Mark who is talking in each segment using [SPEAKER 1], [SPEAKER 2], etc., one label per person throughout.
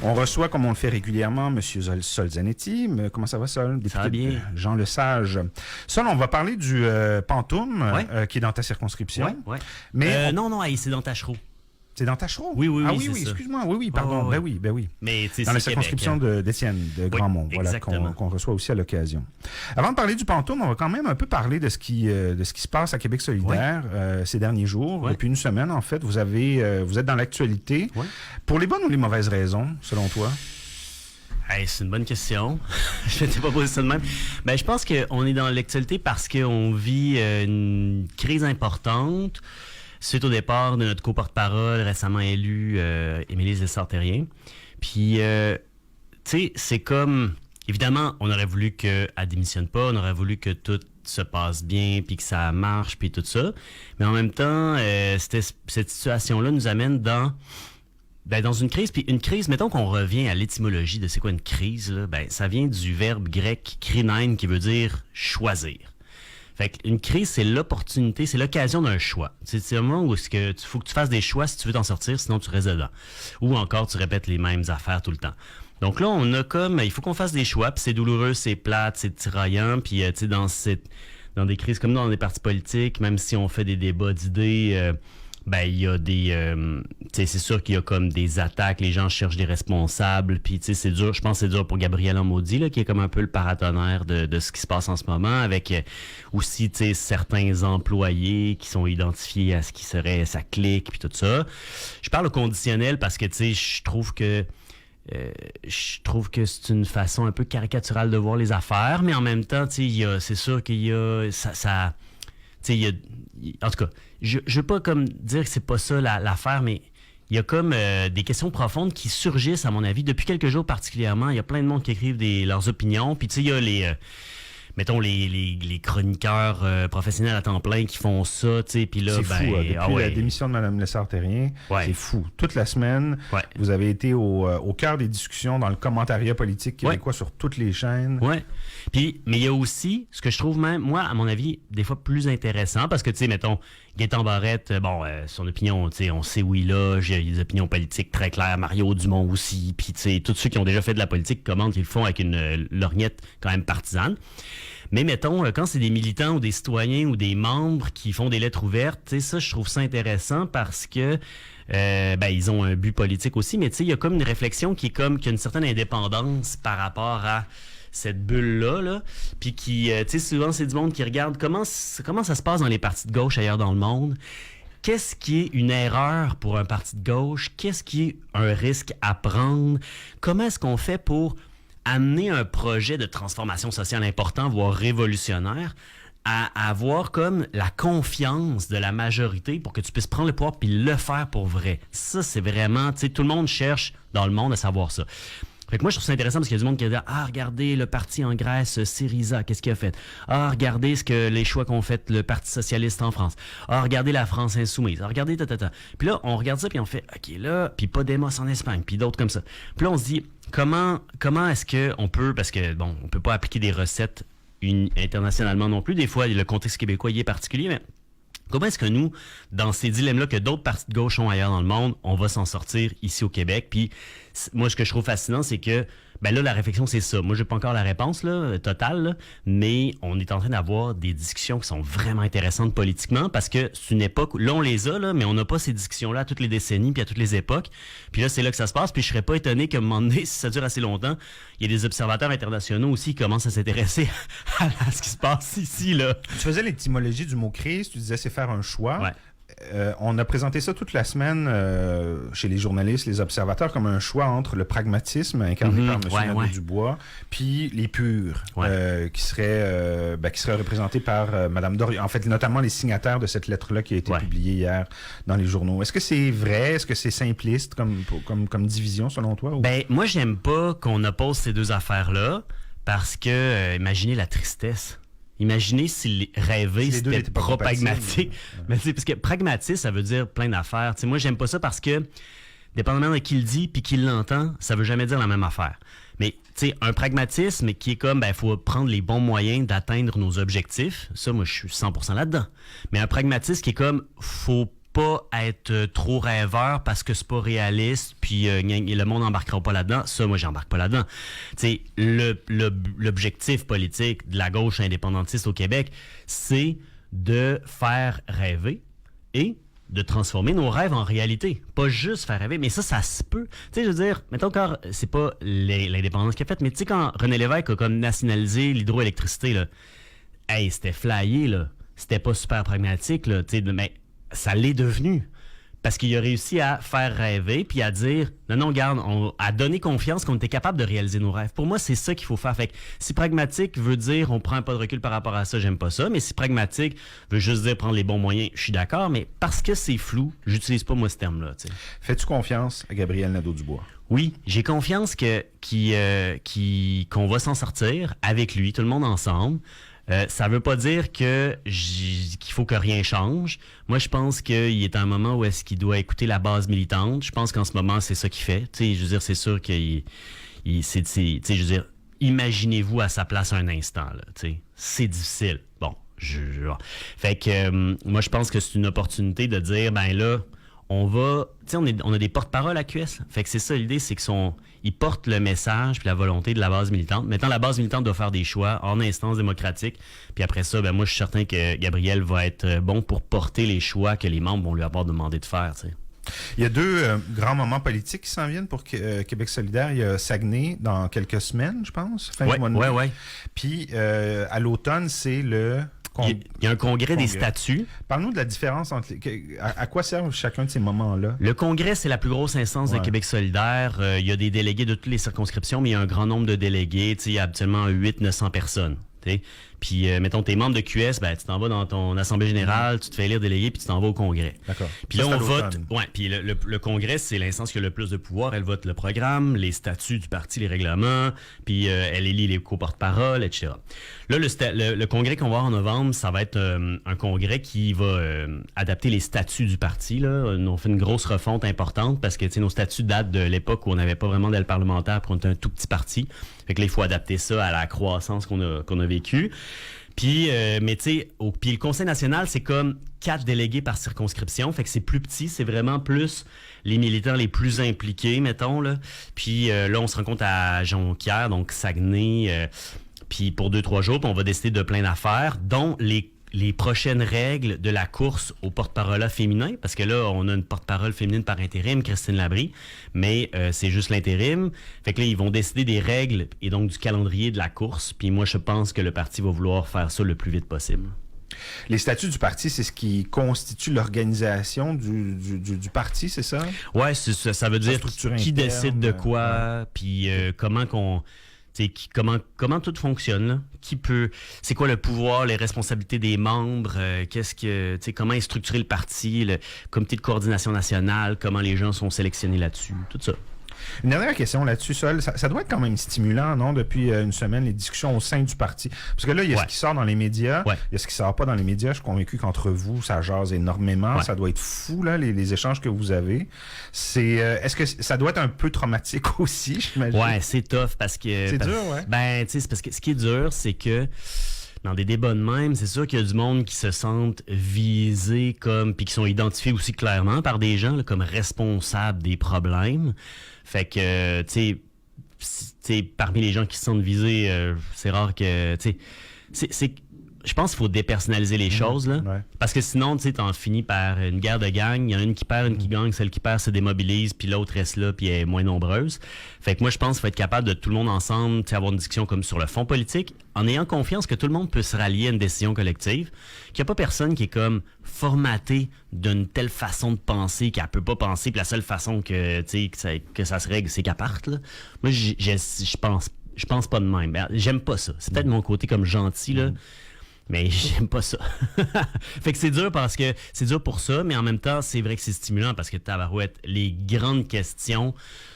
[SPEAKER 1] On reçoit, comme on le fait régulièrement, M. Sol Zanetti. Comment ça va, Sol?
[SPEAKER 2] Ça va bien.
[SPEAKER 1] Jean Lesage. Sol, on va parler du Pantoum,
[SPEAKER 2] ouais.
[SPEAKER 1] Qui est dans ta circonscription.
[SPEAKER 2] Oui, oui.
[SPEAKER 1] Mais
[SPEAKER 2] non, c'est dans Taschereau.
[SPEAKER 1] C'est dans Taschereau?
[SPEAKER 2] Oui,
[SPEAKER 1] Ah oui, excuse-moi. Oui, pardon.
[SPEAKER 2] Oh,
[SPEAKER 1] Ben oui.
[SPEAKER 2] Mais,
[SPEAKER 1] dans la circonscription d'Étienne, de Grandmont, voilà, qu'on reçoit aussi à l'occasion. Avant de parler du Pantoum, on va quand même un peu parler de ce qui se passe à Québec solidaire ces derniers jours. Depuis une semaine, en fait, vous êtes dans l'actualité. Pour les bonnes ou les mauvaises raisons, selon toi?
[SPEAKER 2] Hey, c'est une bonne question. Je ne t'ai pas posé ça de même. Ben, je pense qu'on est dans l'actualité parce qu'on vit une crise importante suite au départ de notre co-porte-parole récemment élu, Émilie Lessard-Terrien. Puis, tu sais, c'est comme... Évidemment, on aurait voulu qu'elle démissionne pas, on aurait voulu que tout se passe bien, puis que ça marche, puis tout ça. Mais en même temps, cette situation-là nous amène dans une crise. Puis une crise, mettons qu'on revient à l'étymologie de c'est quoi une crise, là, ça vient du verbe grec krinein qui veut dire choisir. Fait qu'une crise, c'est l'opportunité, c'est l'occasion d'un choix. C'est un moment où il faut que tu fasses des choix si tu veux t'en sortir, sinon tu restes dedans. Ou encore, tu répètes les mêmes affaires tout le temps. Donc là, il faut qu'on fasse des choix, puis c'est douloureux, c'est plate, c'est tiraillant, puis tu sais, dans des crises comme dans des partis politiques, même si on fait des débats d'idées, il y a des... tu sais, c'est sûr qu'il y a comme des attaques, les gens cherchent des responsables, puis tu sais, c'est dur, je pense que c'est dur pour Gabriel Amaudy, là, qui est comme un peu le paratonnerre de ce qui se passe en ce moment, avec aussi, tu sais, certains employés qui sont identifiés à ce qui serait sa clique, puis tout ça. Je parle au conditionnel parce que, tu sais, je trouve que c'est une façon un peu caricaturale de voir les affaires, mais en même temps, tu sais, c'est sûr qu'il y a... ça tu sais, en tout cas, je veux pas comme dire que c'est pas ça l'affaire, mais il y a comme des questions profondes qui surgissent, à mon avis, depuis quelques jours particulièrement. Il y a plein de monde qui écrivent leurs opinions. Puis tu sais, il y a les chroniqueurs professionnels à temps plein qui font ça, tu sais, puis là,
[SPEAKER 1] c'est fou, depuis la démission de Mme Lessard-Terrien, c'est fou. Toute la semaine, vous avez été au cœur des discussions dans le commentariat politique québécois sur toutes les chaînes.
[SPEAKER 2] Oui. Puis, mais il y a aussi, ce que je trouve même, moi, à mon avis, des fois plus intéressant, parce que, tu sais, mettons, Gaétan Barrette, son opinion, tu sais, on sait où il loge, il y a des opinions politiques très claires, Mario Dumont aussi, puis, tu sais, tous ceux qui ont déjà fait de la politique commentent qu'ils le font avec une lorgnette quand même partisane. Mais mettons, quand c'est des militants ou des citoyens ou des membres qui font des lettres ouvertes, tu sais, ça, je trouve ça intéressant parce que ils ont un but politique aussi, mais tu sais, il y a comme une réflexion qui a une certaine indépendance par rapport à cette bulle-là, là, puis qui, tu sais, souvent, c'est du monde qui regarde comment ça se passe dans les partis de gauche ailleurs dans le monde. Qu'est-ce qui est une erreur pour un parti de gauche? Qu'est-ce qui est un risque à prendre? Comment est-ce qu'on fait pour amener un projet de transformation sociale important, voire révolutionnaire, à avoir comme la confiance de la majorité pour que tu puisses prendre le pouvoir puis le faire pour vrai. Ça, c'est vraiment, tu sais, tout le monde cherche dans le monde à savoir ça. Fait que moi, je trouve ça intéressant parce qu'il y a du monde qui dit « Ah, regardez le parti en Grèce, Syriza, qu'est-ce qu'il a fait? Ah, regardez les choix qu'ont fait le Parti socialiste en France. Ah, regardez la France insoumise. Ah, regardez, Puis là, on regarde ça, puis on fait « OK, là, puis Podemos en Espagne, puis d'autres comme ça. » Puis là, on se dit « Comment est-ce qu'on peut... » Parce que, bon, on peut pas appliquer des recettes internationalement non plus. Des fois, le contexte québécois y est particulier, mais... Comment est-ce que nous, dans ces dilemmes-là que d'autres partis de gauche ont ailleurs dans le monde, on va s'en sortir ici au Québec? Puis moi, ce que je trouve fascinant, c'est que là, la réflexion, c'est ça. Moi, j'ai pas encore la réponse là, totale, là, mais on est en train d'avoir des discussions qui sont vraiment intéressantes politiquement parce que c'est une époque, là, on les a, là, mais on n'a pas ces discussions-là à toutes les décennies puis à toutes les époques. Puis là, c'est là que ça se passe. Puis je serais pas étonné qu'à un moment donné, si ça dure assez longtemps, il y a des observateurs internationaux aussi qui commencent à s'intéresser à ce qui se passe ici, là.
[SPEAKER 1] Tu faisais l'étymologie du mot crise, tu disais c'est faire un choix.
[SPEAKER 2] Ouais.
[SPEAKER 1] On a présenté ça toute la semaine chez les journalistes, les observateurs, comme un choix entre le pragmatisme incarné par M. Nadeau-Dubois, puis les purs, qui seraient représentés par Mme Dorion. En fait, notamment les signataires de cette lettre-là qui a été publiée hier dans les journaux. Est-ce que c'est vrai? Est-ce que c'est simpliste comme division, selon toi? Ou...
[SPEAKER 2] Moi, j'aime pas qu'on oppose ces deux affaires-là parce que, imaginez la tristesse. Imaginez si rêver, c'était pragmatique. Mais parce que pragmatique, ça veut dire plein d'affaires. T'sais, moi, j'aime pas ça parce que, dépendamment de qui le dit puis qui l'entend, ça veut jamais dire la même affaire. Mais, tu sais, un pragmatisme qui est comme, faut prendre les bons moyens d'atteindre nos objectifs. Ça, moi, je suis 100% là-dedans. Mais un pragmatisme qui est comme, faut pas être trop rêveur parce que c'est pas réaliste, puis le monde n'embarquera pas là-dedans. Ça, moi, j'embarque pas là-dedans. Tu sais, l'objectif politique de la gauche indépendantiste au Québec, c'est de faire rêver et de transformer nos rêves en réalité. Pas juste faire rêver, mais ça se peut. Tu sais, je veux dire, mettons quand c'est pas l'indépendance qu'il a faite, mais tu sais, quand René Lévesque a comme nationalisé l'hydroélectricité, là, hey, c'était flyé, là. C'était pas super pragmatique, là, tu sais, mais ça l'est devenu. Parce qu'il a réussi à faire rêver puis à dire non, garde, à donner confiance qu'on était capable de réaliser nos rêves. Pour moi, c'est ça qu'il faut faire. Fait que si pragmatique veut dire on prend un pas de recul par rapport à ça, j'aime pas ça. Mais si pragmatique veut juste dire prendre les bons moyens, je suis d'accord. Mais parce que c'est flou, j'utilise pas moi ce terme-là. T'sais.
[SPEAKER 1] Fais-tu confiance à Gabriel Nadeau-Dubois?
[SPEAKER 2] Oui, j'ai confiance qu'on va s'en sortir avec lui, tout le monde ensemble. Ça veut pas dire qu'il faut que rien change. Moi, je pense qu'il est à un moment où est-ce qu'il doit écouter la base militante. Je pense qu'en ce moment, c'est ça qu'il fait. Tu sais, je veux dire, c'est sûr qu'il tu sais, je veux dire, imaginez-vous à sa place un instant, là. Tu sais, c'est difficile. Bon, fait que moi, je pense que c'est une opportunité de dire, ben là, on va, tu sais, on a des porte-paroles à QS. Fait que c'est ça l'idée, c'est ils portent le message puis la volonté de la base militante. Maintenant, la base militante doit faire des choix en instance démocratique. Puis après ça, ben moi, je suis certain que Gabriel va être bon pour porter les choix que les membres vont lui avoir demandé de faire, tu sais.
[SPEAKER 1] Il y a deux grands moments politiques qui s'en viennent pour Québec solidaire. Il y a Saguenay dans quelques semaines, je pense.
[SPEAKER 2] Oui.
[SPEAKER 1] Puis à l'automne, c'est le...
[SPEAKER 2] Il y a un congrès des statuts.
[SPEAKER 1] Parle-nous de la différence entre... À quoi servent chacun de ces moments-là?
[SPEAKER 2] Le congrès, c'est la plus grosse instance de Québec solidaire. Il y a des délégués de toutes les circonscriptions, mais il y a un grand nombre de délégués. Il y a habituellement 800-900 personnes. T'sais. Puis, mettons, t'es membre de QS, ben, tu t'en vas dans ton assemblée générale, tu te fais élire délégué, puis tu t'en vas au congrès.
[SPEAKER 1] D'accord.
[SPEAKER 2] Puis là, on vote. Ouais, puis le congrès, c'est l'instance qui a le plus de pouvoir. Elle vote le programme, les statuts du parti, les règlements, puis elle élit les co-porte-paroles, etc. Là, le congrès qu'on va avoir en novembre, ça va être un congrès qui va adapter les statuts du parti. Là. On fait une grosse refonte importante parce que nos statuts datent de l'époque où on n'avait pas vraiment d'aile parlementaire, puis on était un tout petit parti. Fait que là, il faut adapter ça à la croissance qu'on a vécue. Puis, mais tu sais, puis le Conseil national, c'est comme 4 délégués par circonscription. Fait que c'est plus petit, c'est vraiment plus les militants les plus impliqués, mettons, là. Puis là, on se rencontre à Jonquière, donc Saguenay, puis pour 2-3 jours, puis on va décider de plein d'affaires, dont les prochaines règles de la course au porte-parole féminin, parce que là, on a une porte-parole féminine par intérim, Christine Labrie, mais c'est juste l'intérim. Fait que là, ils vont décider des règles et donc du calendrier de la course. Puis moi, je pense que le parti va vouloir faire ça le plus vite possible.
[SPEAKER 1] Les statuts du parti, c'est ce qui constitue l'organisation du parti, c'est ça?
[SPEAKER 2] Ouais, ça veut dire qui décide de quoi, puis comment tout fonctionne, là? C'est quoi le pouvoir, les responsabilités des membres, comment est structuré le parti, le comité de coordination nationale, comment les gens sont sélectionnés là-dessus, tout ça.
[SPEAKER 1] Une dernière question là-dessus, Sol. Ça doit être quand même stimulant, non, depuis une semaine, les discussions au sein du parti. Parce que là, il y a ce qui sort dans les médias, il y a ce qui sort pas dans les médias. Je suis convaincu qu'entre vous, ça jase énormément. Ouais. Ça doit être fou, là, les échanges que vous avez. Est-ce que ça doit être un peu traumatique aussi, j'imagine?
[SPEAKER 2] Ouais, c'est tough parce que...
[SPEAKER 1] C'est dur, ouais.
[SPEAKER 2] Ben, tu sais, c'est parce que ce qui est dur, c'est que dans des débats de même, c'est sûr qu'il y a du monde qui se sentent visés puis qui sont identifiés aussi clairement par des gens là, comme responsables des problèmes. Fait que, tu sais, parmi les gens qui se sentent visés, c'est rare que, tu sais, je pense qu'il faut dépersonnaliser les choses, là. Ouais. Parce que sinon, tu sais, t'en finis par une guerre de gang. Il y en a une qui perd, une qui gagne. Celle qui perd se démobilise, puis l'autre reste là, puis elle est moins nombreuse. Fait que moi, je pense qu'il faut être capable de tout le monde ensemble, tu sais, avoir une discussion comme sur le fond politique, en ayant confiance que tout le monde peut se rallier à une décision collective, qu'il n'y a pas personne qui est comme formaté d'une telle façon de penser qu'elle peut pas penser, puis la seule façon que, tu sais, que ça se règle, c'est qu'elle parte, là. Moi, je pense pas de même. J'aime pas ça. C'est peut-être mon côté comme gentil, là. Mais j'aime pas ça. Fait que c'est dur parce que c'est dur pour ça, mais en même temps, c'est vrai que c'est stimulant parce que tabarouette, les grandes questions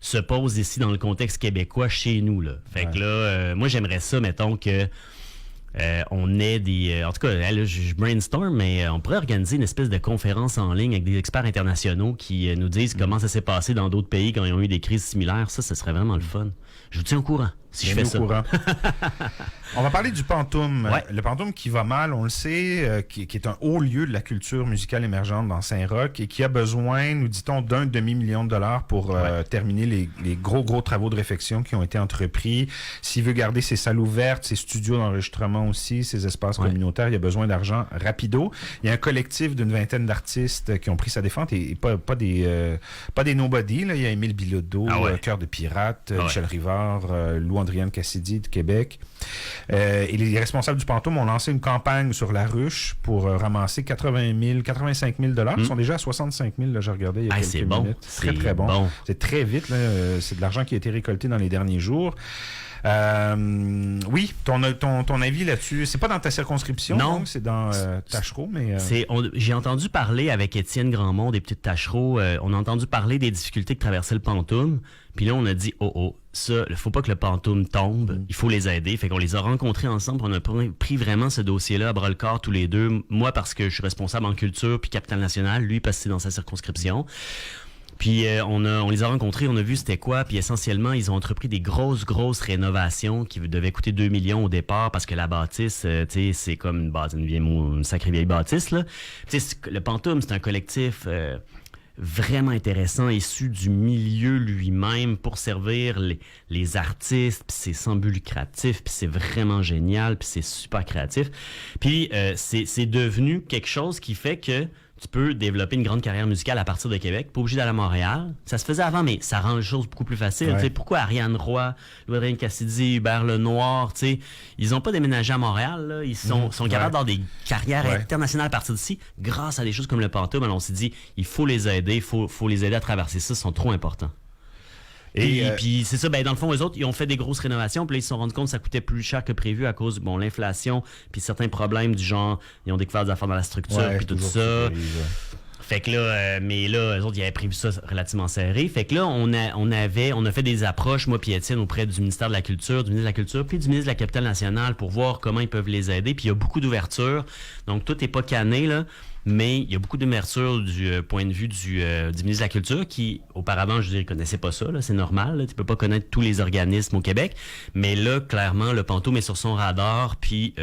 [SPEAKER 2] se posent ici dans le contexte québécois chez nous, là. Fait que là, moi j'aimerais ça, mettons que on ait en tout cas, là, je brainstorm, mais on pourrait organiser une espèce de conférence en ligne avec des experts internationaux qui nous disent comment ça s'est passé dans d'autres pays quand ils ont eu des crises similaires. Ça serait vraiment le fun. Je vous tiens au courant. si je fais ça.
[SPEAKER 1] On va parler du Pantoum.
[SPEAKER 2] Ouais.
[SPEAKER 1] Le Pantoum qui va mal, on le sait, qui est un haut lieu de la culture musicale émergente dans Saint-Roch et qui a besoin, nous dit-on, d'1 demi-million de dollars pour terminer les gros travaux de réfection qui ont été entrepris. S'il veut garder ses salles ouvertes, ses studios d'enregistrement aussi, ses espaces communautaires, il a besoin d'argent rapido. Il y a un collectif d'une vingtaine d'artistes qui ont pris sa défente et pas des nobody. Là. Il y a Émile Bilodeau, Cœur de Pirate, Michel Rivard, Lou-Andriane Cassidy de Québec. Et les responsables du Pantoum ont lancé une campagne sur la ruche pour ramasser 85 000 $. Ils sont déjà à 65 000, là, j'ai regardé il y a quelques minutes. C'est très bon. C'est très vite. Là. C'est de l'argent qui a été récolté dans les derniers jours. Oui, ton avis là-dessus, c'est pas dans ta circonscription,
[SPEAKER 2] non,
[SPEAKER 1] donc, c'est dans Taschereau, mais...
[SPEAKER 2] J'ai entendu parler avec Étienne Grandmont des Petites Taschereau, on a entendu parler des difficultés que traversait le Pantoum, puis là on a dit, ça, il faut pas que le Pantoum tombe, il faut les aider, fait qu'on les a rencontrés ensemble, on a pris vraiment ce dossier-là à bras-le-corps tous les deux, moi parce que je suis responsable en culture, puis Capitale Nationale, lui parce que c'est dans sa circonscription. Puis on les a rencontrés, on a vu c'était quoi, puis essentiellement, ils ont entrepris des grosses rénovations qui devaient coûter 2 millions au départ parce que la bâtisse, tu sais, c'est comme une sacrée vieille bâtisse, là. Tu sais, le Pantoum, c'est un collectif vraiment intéressant, issu du milieu lui-même pour servir les artistes, puis c'est sans but lucratif, puis c'est vraiment génial, puis c'est super créatif. Puis c'est devenu quelque chose qui fait que tu peux développer une grande carrière musicale à partir de Québec, pas obligé d'aller à Montréal. Ça se faisait avant, mais ça rend les choses beaucoup plus faciles. Ouais. Pourquoi Ariane Roy, Louis-Adrien Cassidy, Hubert Lenoir, ils n'ont pas déménagé à Montréal. Là. Ils sont capables d'avoir des carrières internationales à partir d'ici grâce à des choses comme le Pantoum. Alors on s'est dit, il faut les aider, il faut les aider à traverser ça, ils sont trop importants. Et puis c'est ça, dans le fond, eux autres, ils ont fait des grosses rénovations, puis là, ils se sont rendus compte que ça coûtait plus cher que prévu à cause de l'inflation, puis certains problèmes du genre, ils ont découvert des affaires dans la structure, puis tout ça. Fait que là, mais là, eux autres, ils avaient prévu ça relativement serré. Fait que là, on a fait des approches, moi puis Étienne, auprès du ministère de la Culture, puis du ministre de la Capitale Nationale pour voir comment ils peuvent les aider. Puis il y a beaucoup d'ouverture. Donc, tout n'est pas canné, là. Mais il y a beaucoup d'ouverture du point de vue du ministre de la Culture qui, auparavant, je dirais, connaissait pas ça. Là, c'est normal. Là, tu peux pas connaître tous les organismes au Québec. Mais là, clairement, le Pantoum est sur son radar. Puis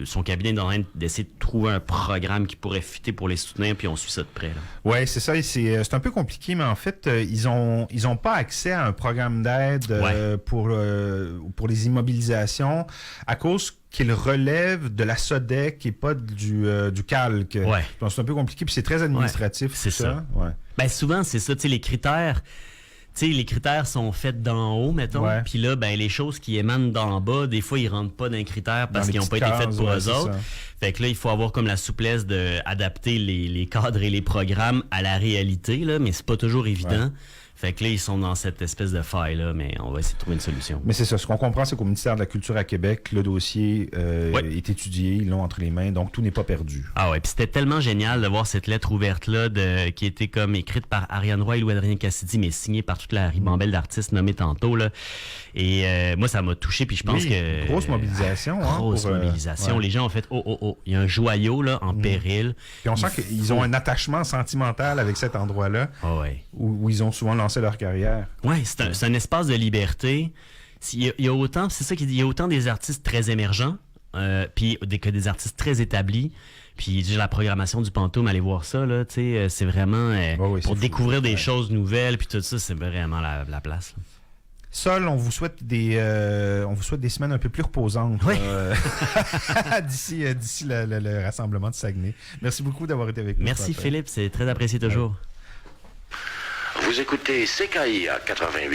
[SPEAKER 2] son cabinet est en train d'essayer de trouver un programme qui pourrait fitter pour les soutenir. Puis on suit ça de près.
[SPEAKER 1] Oui, c'est ça. C'est un peu compliqué, mais en fait, ils ont pas accès à un programme d'aide pour les immobilisations à cause qu'il relève de la SODEC et pas du calque.
[SPEAKER 2] Ouais.
[SPEAKER 1] Donc, c'est un peu compliqué, puis c'est très administratif.
[SPEAKER 2] C'est ça.
[SPEAKER 1] Ouais.
[SPEAKER 2] Souvent, c'est ça. Les critères... les critères sont faits d'en haut, mettons. Puis là, les choses qui émanent d'en bas, des fois, ils rentrent pas dans les critères parce qu'ils n'ont pas été faits pour eux autres. Ça. Fait que là, il faut avoir comme la souplesse d'adapter les cadres et les programmes à la réalité, là, mais c'est pas toujours évident. Ouais. Fait que là, ils sont dans cette espèce de faille-là, mais on va essayer de trouver une solution.
[SPEAKER 1] Mais c'est ça. Ce qu'on comprend, c'est qu'au ministère de la Culture à Québec, le dossier est étudié, ils l'ont entre les mains, donc tout n'est pas perdu.
[SPEAKER 2] Ah ouais, puis c'était tellement génial de voir cette lettre ouverte-là qui était comme écrite par Ariane Roy et Louis-Adrien Cassidy, mais signée par toute la ribambelle d'artistes nommés tantôt, là. Et moi, ça m'a touché, puis je pense que...
[SPEAKER 1] Grosse mobilisation.
[SPEAKER 2] Grosse mobilisation. Les gens ont fait, il y a un joyau, là, en péril.
[SPEAKER 1] Puis on sent qu'ils ont un attachement sentimental avec cet endroit-là, où ils ont souvent lancé leur carrière.
[SPEAKER 2] Oui, c'est un espace de liberté. Il y a autant, c'est ça qu'il dit, il y a autant des artistes très émergents puis que des artistes très établis. Puis la programmation du Pantoum, allez voir ça, là, c'est vraiment pour découvrir des choses nouvelles, puis tout ça, c'est vraiment la place. Là.
[SPEAKER 1] Sol, on vous souhaite des semaines un peu plus reposantes d'ici le rassemblement de Saguenay. Merci beaucoup d'avoir été avec nous.
[SPEAKER 2] Merci Philippe, c'est très apprécié toujours.
[SPEAKER 3] Vous écoutez CKI à 88.